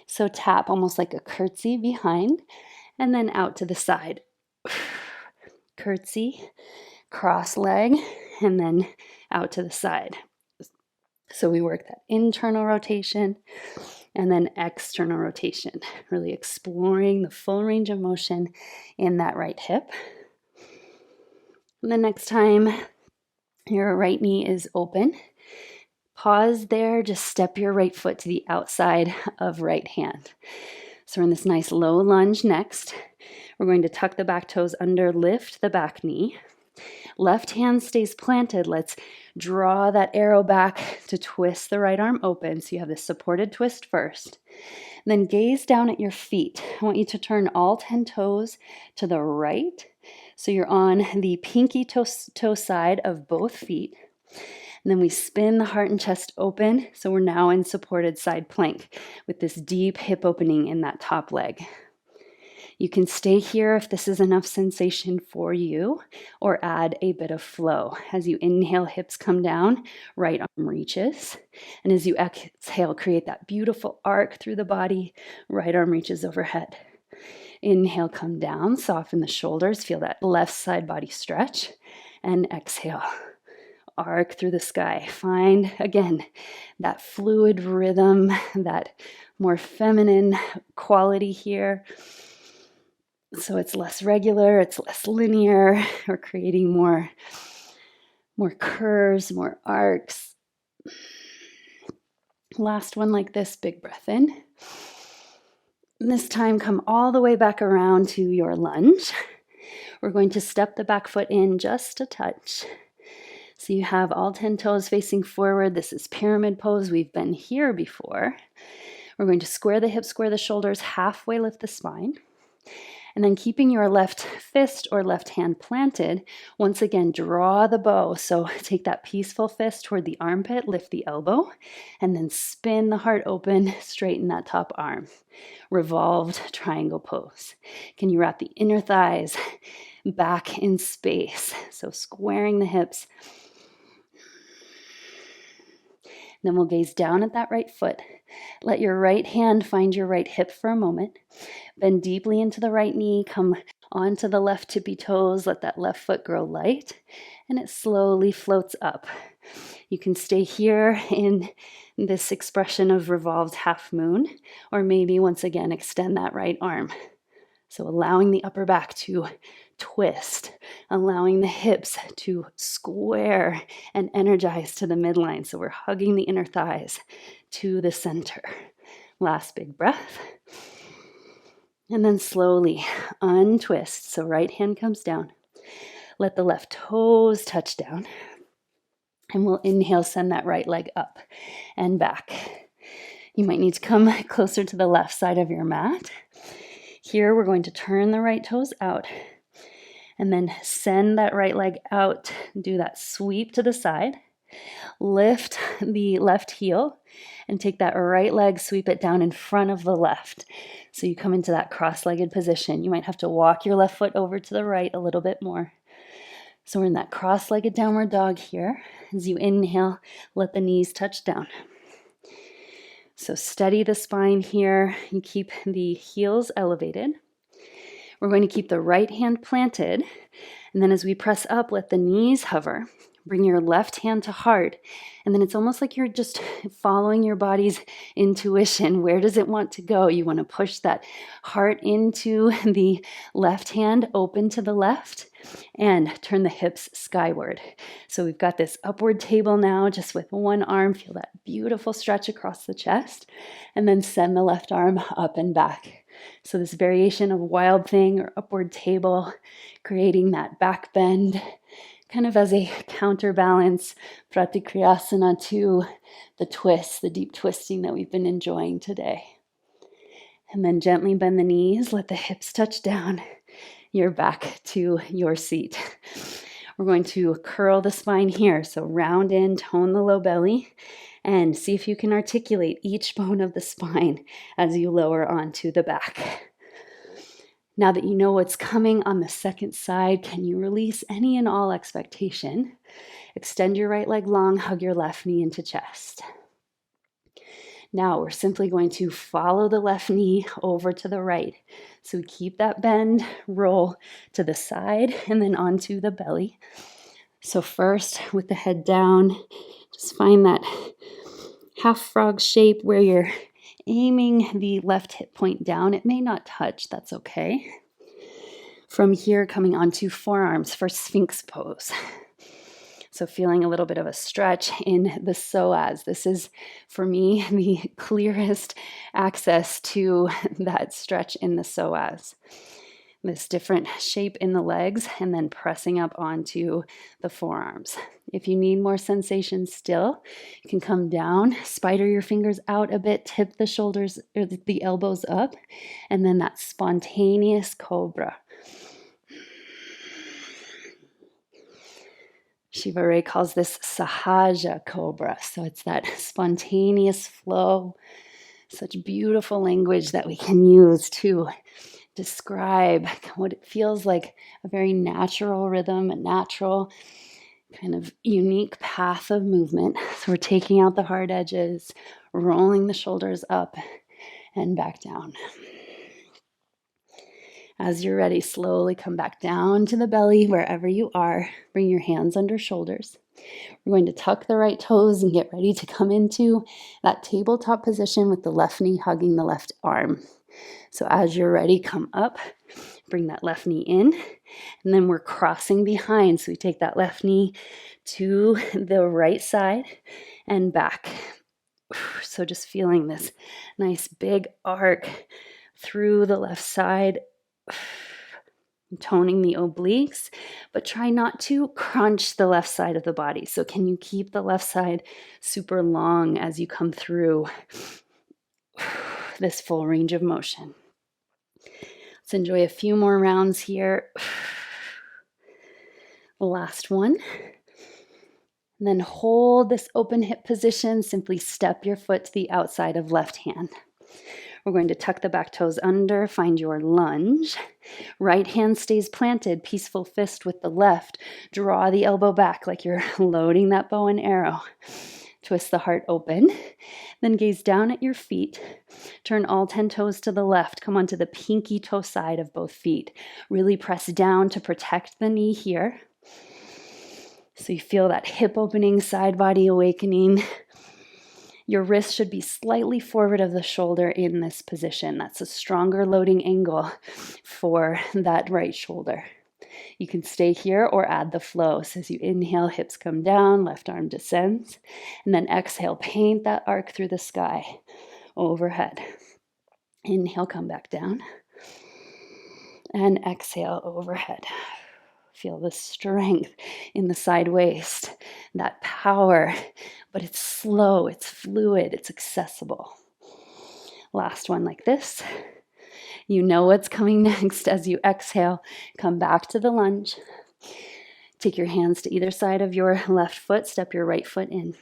So tap almost like a curtsy behind and then out to the side. Curtsy, cross leg, and then out to the side. So we work that internal rotation and then external rotation, really exploring the full range of motion in that right hip. And the next time your right knee is open, pause there, just step your right foot to the outside of right hand. So we're in this nice low lunge next. We're going to tuck the back toes under, lift the back knee. Left hand stays planted. Let's draw that arrow back to twist the right arm open. So you have this supported twist first. And then gaze down at your feet. I want you to turn all 10 toes to the right. So you're on the pinky toe side of both feet. And then we spin the heart and chest open. So we're now in supported side plank with this deep hip opening in that top leg. You can stay here if this is enough sensation for you, or add a bit of flow. As you inhale, hips come down, right arm reaches. And as you exhale, create that beautiful arc through the body, right arm reaches overhead. Inhale, come down, soften the shoulders, feel that left side body stretch, and exhale. Arc through the sky. Find, again, that fluid rhythm, that more feminine quality here. So it's less regular, it's less linear. We're creating more curves, more arcs. Last one like this, big breath in. And this time, come all the way back around to your lunge. We're going to step the back foot in just a touch. So you have all 10 toes facing forward. This is pyramid pose. We've been here before. We're going to square the hips, square the shoulders, halfway lift the spine. And then keeping your left fist or left hand planted, once again, draw the bow. So take that peaceful fist toward the armpit, lift the elbow, and then spin the heart open, straighten that top arm. Revolved triangle pose. Can you wrap the inner thighs back in space? So squaring the hips. Then we'll gaze down at that right foot. Let your right hand find your right hip for a moment. Bend deeply into the right knee. Come onto the left tippy toes. Let that left foot grow light. And it slowly floats up. You can stay here in this expression of revolved half moon. Or maybe once again, extend that right arm. So allowing the upper back to twist, allowing the hips to square and energize to the midline. So we're hugging the inner thighs to the center. Last big breath. And then slowly untwist. So right hand comes down. Let the left toes touch down. And we'll inhale, send that right leg up and back. You might need to come closer to the left side of your mat. Here we're going to turn the right toes out. And then send that right leg out. Do that sweep to the side. Lift the left heel and take that right leg, sweep it down in front of the left. So you come into that cross-legged position. You might have to walk your left foot over to the right a little bit more. So we're in that cross-legged downward dog here. As you inhale, let the knees touch down. So steady the spine here. You keep the heels elevated. We're going to keep the right hand planted. And then as we press up, let the knees hover. Bring your left hand to heart. And then it's almost like you're just following your body's intuition. Where does it want to go? You want to push that heart into the left hand, open to the left, and turn the hips skyward. So we've got this upward table now, just with one arm. Feel that beautiful stretch across the chest. And then send the left arm up and back. So this variation of wild thing or upward table, creating that back bend, kind of as a counterbalance, pratikriyasana, to the twist, the deep twisting that we've been enjoying today. And then gently bend the knees, let the hips touch down. You're back to your seat. We're going to curl the spine here. So round in, tone the low belly, and see if you can articulate each bone of the spine as you lower onto the back. Now that you know what's coming on the second side, can you release any and all expectation? Extend your right leg long, hug your left knee into chest. Now we're simply going to follow the left knee over to the right. So we keep that bend, roll to the side, and then onto the belly. So first, with the head down, just find that half frog shape where you're aiming the left hip point down. It may not touch, that's okay. From here, coming onto forearms for Sphinx pose. So feeling a little bit of a stretch in the psoas. This is, for me, the clearest access to that stretch in the psoas. This different shape in the legs and then pressing up onto the forearms. If you need more sensation still, you can come down, spider your fingers out a bit, tip the shoulders or the elbows up, and then that spontaneous cobra. Shiva Ray calls this Sahaja Cobra. So it's that spontaneous flow, such beautiful language that we can use to describe what it feels like, a very natural rhythm, a natural kind of unique path of movement. So we're taking out the hard edges, rolling the shoulders up and back down. As you're ready, slowly come back down to the belly wherever you are. Bring your hands under shoulders. We're going to tuck the right toes and get ready to come into that tabletop position with the left knee hugging the left arm. So as you're ready, come up, bring that left knee in, and then we're crossing behind. So we take that left knee to the right side and back. So just feeling this nice big arc through the left side, toning the obliques, but try not to crunch the left side of the body. So can you keep the left side super long as you come through this full range of motion? Let's enjoy a few more rounds here. The last one. And then hold this open hip position. Simply step your foot to the outside of left hand. We're going to tuck the back toes under, find your lunge. Right hand stays planted, peaceful fist with the left. Draw the elbow back like you're loading that bow and arrow. Twist the heart open. Then gaze down at your feet. Turn all 10 toes to the left. Come onto the pinky toe side of both feet. Really press down to protect the knee here. So you feel that hip opening, side body awakening. Your wrist should be slightly forward of the shoulder in this position. That's a stronger loading angle for that right shoulder. You can stay here or add the flow. So as you inhale, hips come down, left arm descends. And then exhale, paint that arc through the sky overhead. Inhale, come back down. And exhale, overhead. Feel the strength in the side waist, that power, but it's slow, it's fluid, it's accessible. Last one like this. You know what's coming next. As you exhale, come back to the lunge. Take your hands to either side of your left foot, step your right foot in.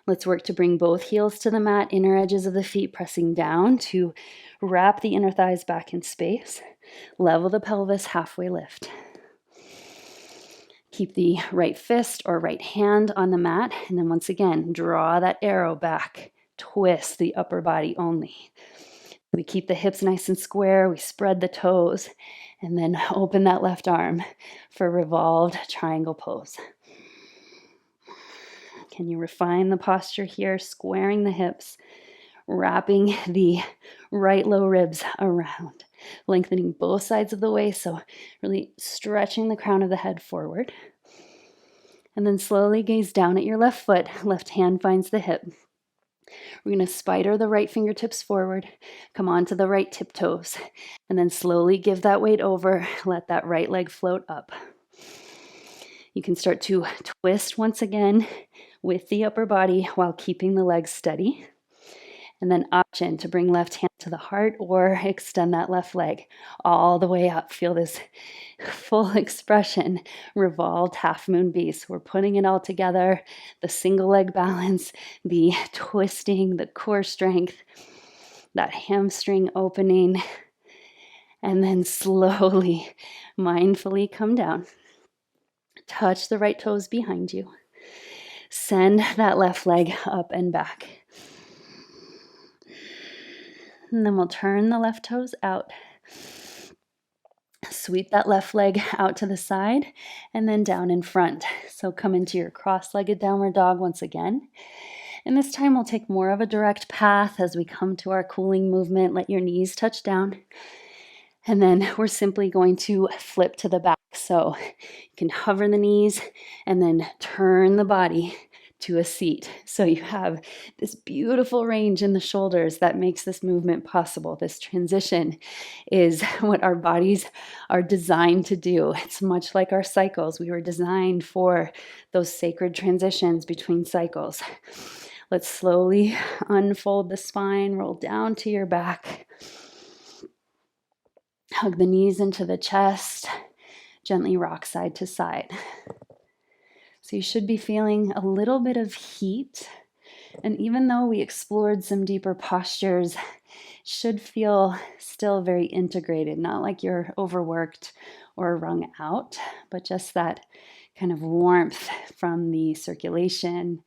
Let's work to bring both heels to the mat, inner edges of the feet pressing down to wrap the inner thighs back in space. Level the pelvis, halfway lift. Keep the right fist or right hand on the mat, and then once again, draw that arrow back. Twist the upper body only. We keep the hips nice and square, we spread the toes, and then open that left arm for revolved triangle pose. Can you refine the posture here, squaring the hips, wrapping the right low ribs around, lengthening both sides of the waist, so really stretching the crown of the head forward. And then slowly gaze down at your left foot, left hand finds the hip. We're going to spider the right fingertips forward, come onto the right tiptoes, and then slowly give that weight over, let that right leg float up. You can start to twist once again with the upper body while keeping the legs steady. And then option to bring left hand to the heart or extend that left leg all the way up. Feel this full expression, revolved half moon beast. We're putting it all together, the single leg balance, the twisting, the core strength, that hamstring opening, and then slowly, mindfully come down. Touch the right toes behind you. Send that left leg up and back. And then we'll turn the left toes out. Sweep that left leg out to the side and then down in front. So come into your cross-legged downward dog once again. And this time we'll take more of a direct path as we come to our cooling movement. Let your knees touch down. And then we're simply going to flip to the back. So you can hover the knees and then turn the body to a seat. So you have this beautiful range in the shoulders that makes this movement possible. This transition is what our bodies are designed to do. It's much like our cycles. We were designed for those sacred transitions between cycles. Let's slowly unfold the spine, roll down to your back. Hug the knees into the chest. Gently rock side to side. So you should be feeling a little bit of heat And even though we explored some deeper postures, should feel still very integrated, not like you're overworked or wrung out, but just that kind of warmth from the circulation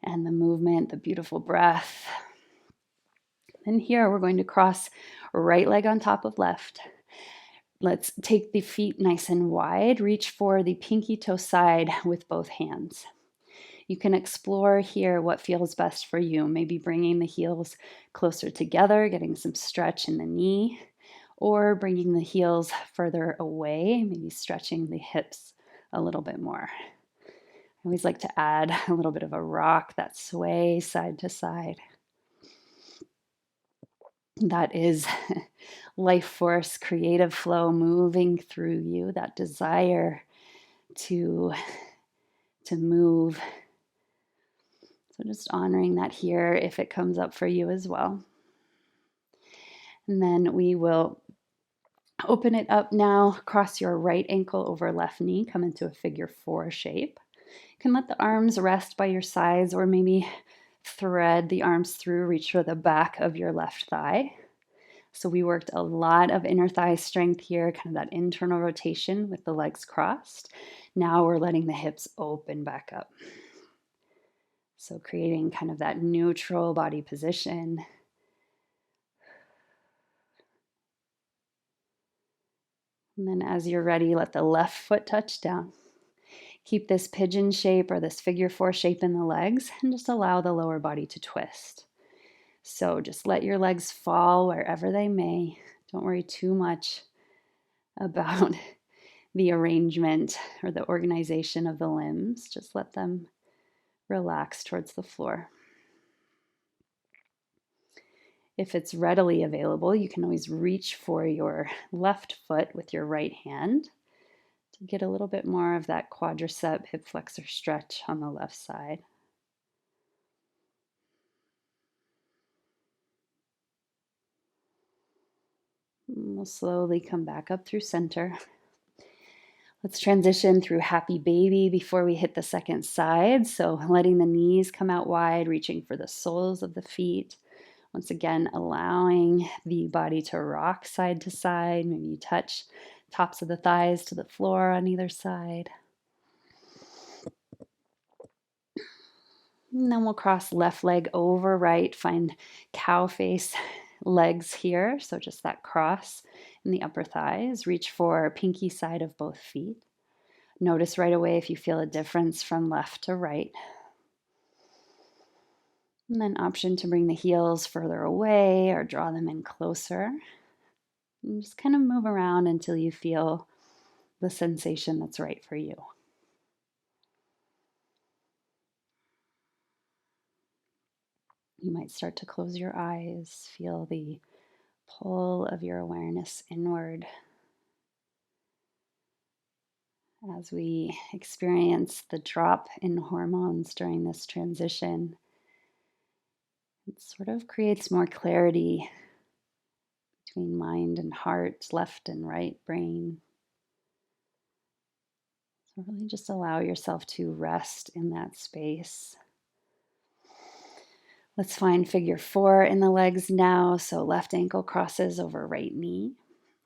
and the movement, the beautiful breath. And here we're going to cross right leg on top of left. Let's take the feet nice and wide. Reach for the pinky toe side with both hands. You can explore here what feels best for you, maybe bringing the heels closer together, getting some stretch in the knee, or bringing the heels further away, maybe stretching the hips a little bit more. I always like to add a little bit of a rock, that sway side to side. That is life force, creative flow moving through you, that desire to move. So just honoring that here if it comes up for you as well. And then we will open it up now. Cross your right ankle over left knee. Come into a figure 4 shape. You can let the arms rest by your sides or maybe thread the arms through, reach for the back of your left thigh. So we worked a lot of inner thigh strength here, kind of that internal rotation with the legs crossed. Now we're letting the hips open back up. So creating kind of that neutral body position. And then as you're ready, let the left foot touch down. Keep this pigeon shape or this figure 4 shape in the legs and just allow the lower body to twist. So just let your legs fall wherever they may. Don't worry too much about the arrangement or the organization of the limbs. Just let them relax towards the floor. If it's readily available, you can always reach for your left foot with your right hand to get a little bit more of that quadricep hip flexor stretch on the left side. And we'll slowly come back up through center. Let's transition through happy baby before we hit the second side. So letting the knees come out wide, reaching for the soles of the feet. Once again, allowing the body to rock side to side. Maybe you touch tops of the thighs to the floor on either side. And then we'll cross left leg over right, find cow face legs here. So just that cross in the upper thighs. Reach for pinky side of both feet. Notice right away if you feel a difference from left to right. And then option to bring the heels further away or draw them in closer. And just kind of move around until you feel the sensation that's right for you. You might start to close your eyes, feel the pull of your awareness inward as we experience the drop in hormones during this transition. It sort of creates more clarity between mind and heart, left and right brain. So really just allow yourself to rest in that space. Let's find figure 4 in the legs now. So left ankle crosses over right knee.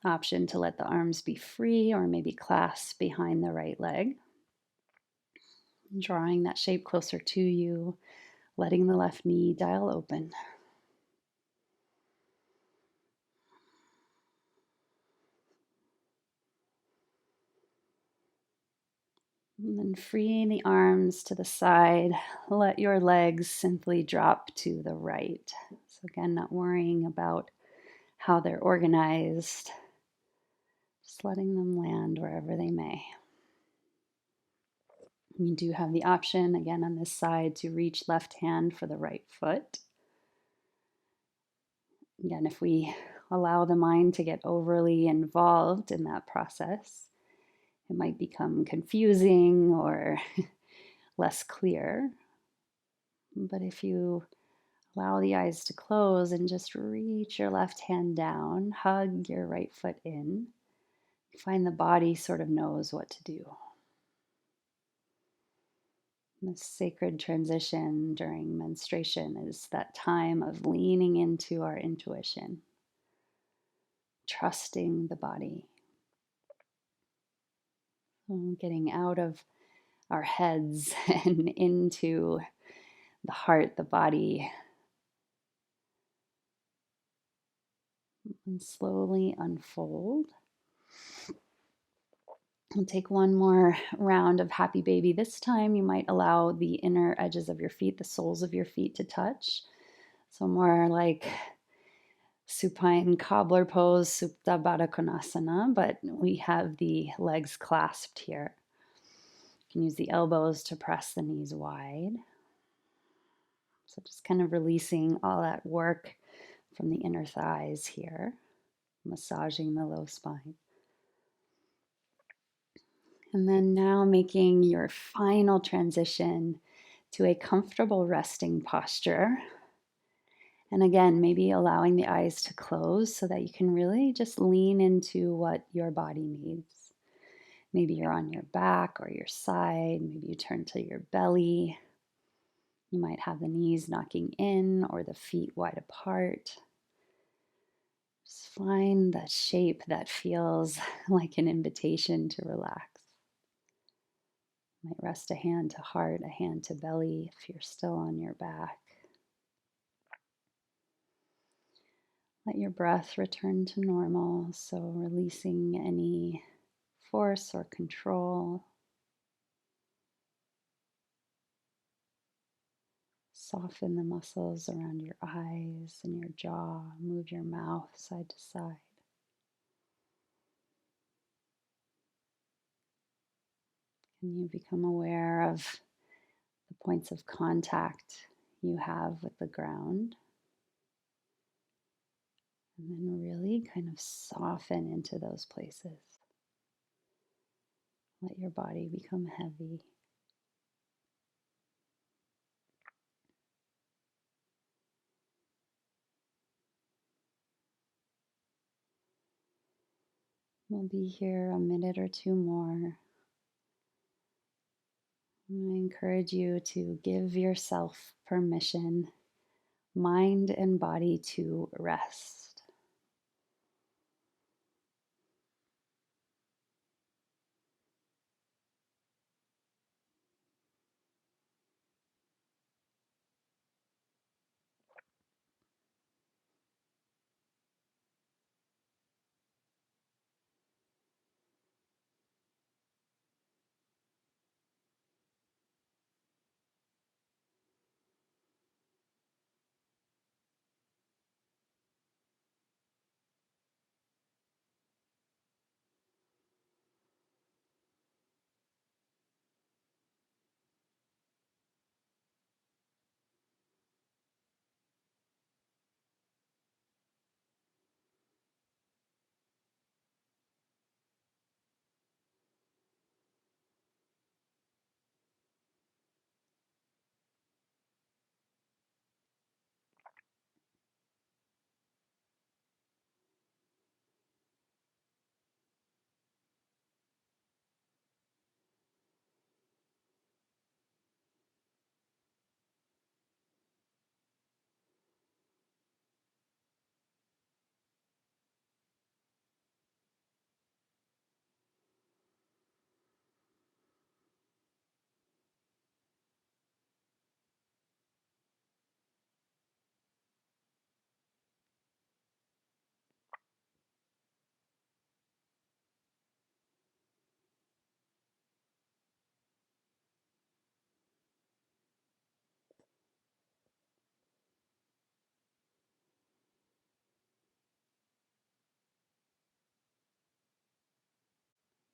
Option to let the arms be free or maybe clasp behind the right leg. Drawing that shape closer to you, letting the left knee dial open. And then freeing the arms to the side, let your legs simply drop to the right. So again, not worrying about how they're organized, just letting them land wherever they may. You do have the option, again, on this side to reach left hand for the right foot. Again, if we allow the mind to get overly involved in that process, it might become confusing or less clear. But if you allow the eyes to close and just reach your left hand down, hug your right foot in, find the body sort of knows what to do. The sacred transition during menstruation is that time of leaning into our intuition, trusting the body, getting out of our heads and into the heart, the body, and slowly unfold. We'll take one more round of happy baby. This time you might allow the inner edges of your feet, the soles of your feet to touch. So more like supine cobbler pose, Supta Baddha Konasana, but we have the legs clasped here. You can use the elbows to press the knees wide. So just kind of releasing all that work from the inner thighs here, massaging the low spine. And then now making your final transition to a comfortable resting posture. And again, maybe allowing the eyes to close so that you can really just lean into what your body needs. Maybe you're on your back or your side. Maybe you turn to your belly. You might have the knees knocking in or the feet wide apart. Just find that shape that feels like an invitation to relax. You might rest a hand to heart, a hand to belly if you're still on your back. Let your breath return to normal, so releasing any force or control. Soften the muscles around your eyes and your jaw. Move your mouth side to side. And you become aware of the points of contact you have with the ground. And then really kind of soften into those places. Let your body become heavy. We'll be here a minute or two more. And I encourage you to give yourself permission, mind and body, to rest.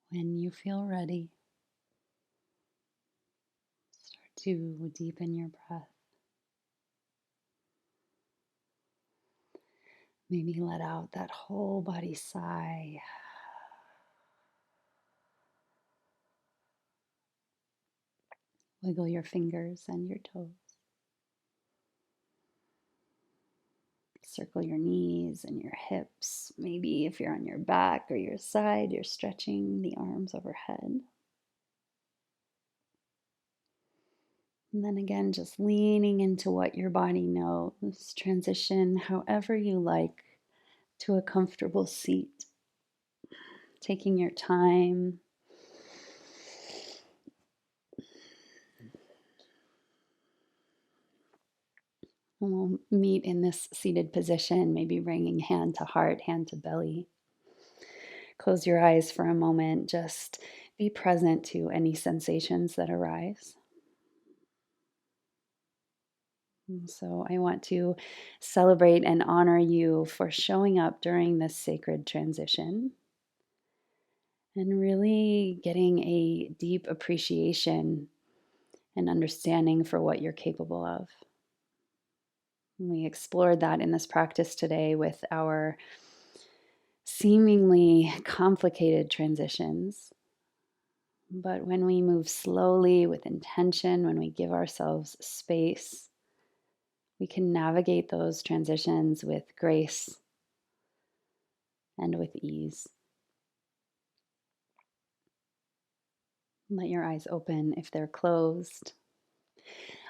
When you feel ready, start to deepen your breath. Maybe let out that whole body sigh. Wiggle your fingers and your toes. Circle your knees and your hips. Maybe if you're on your back or your side, you're stretching the arms overhead. And then again, just leaning into what your body knows. Transition however you like to a comfortable seat. Taking your time. And we'll meet in this seated position, maybe bringing hand to heart, hand to belly. Close your eyes for a moment. Just be present to any sensations that arise. And so I want to celebrate and honor you for showing up during this sacred transition and really getting a deep appreciation and understanding for what you're capable of. We explored that in this practice today with our seemingly complicated transitions. But when we move slowly with intention, when we give ourselves space, we can navigate those transitions with grace and with ease. Let your eyes open if they're closed.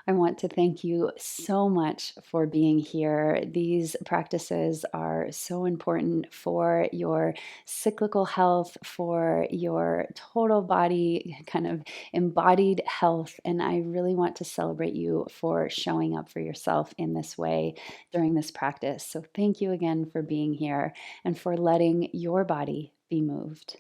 I want to thank you so much for being here. These practices are so important for your cyclical health, for your total body kind of embodied health. And I really want to celebrate you for showing up for yourself in this way during this practice. So thank you again for being here and for letting your body be moved.